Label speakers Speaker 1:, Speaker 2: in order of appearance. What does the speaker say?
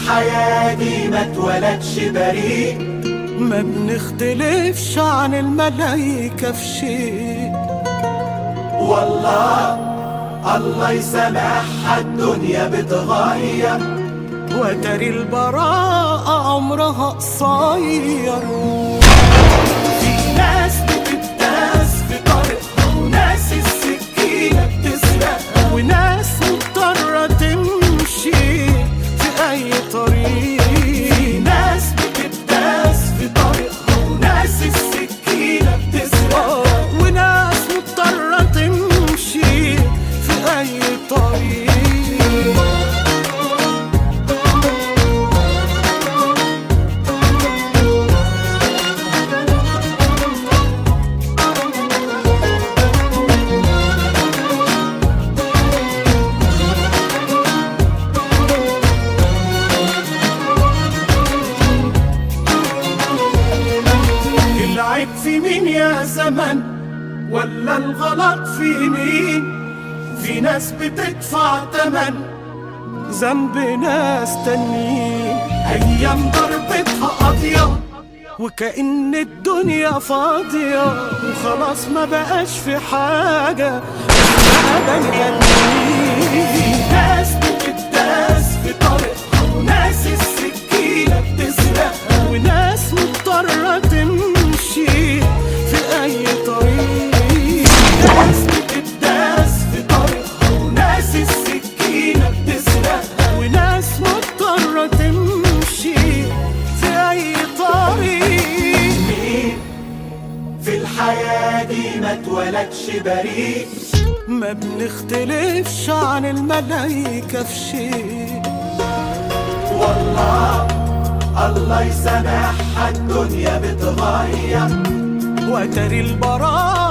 Speaker 1: الحياة دي ما اتولدش بريء،
Speaker 2: ما بنختلفش عن الملايكة في شيء.
Speaker 1: والله الله يسامحها الدنيا بتغير،
Speaker 2: وتري البراءة عمرها قصير.
Speaker 1: في ناس بتداس في طريقها، وناس السكينة بتسرقها،
Speaker 2: وناس مضطرة تمشي في أي طريق.
Speaker 1: في ناس بتداس في طريقها، وناس السكينة بتسرقها،
Speaker 2: وناس مضطرة تمشي في أي طريق. العيب في مين يا زمن، ولا الغلط في مين؟ في ناس بتدفع تمن ذنب ناس تانيين. أيام ضربتها قاضية وكأن الدنيا فاضية، وخلاص ما بقاش في حاجة اسمها بني آدمين.
Speaker 1: ناس بتداس في طريقها، وناس السكينة بتسرقها،
Speaker 2: وناس مضطرة تمشي في أي طريق.
Speaker 1: ناس بتداس في طريقها، وناس السكينة بتسرقها،
Speaker 2: وناس مضطرة تمشي في أي طريق.
Speaker 1: مين في الحياة دي ما اتولدش بريء،
Speaker 2: ما بنختلفش عن الملايكة في شيء.
Speaker 1: والله الله يسامحها الدنيا بتغير،
Speaker 2: وتري البراءة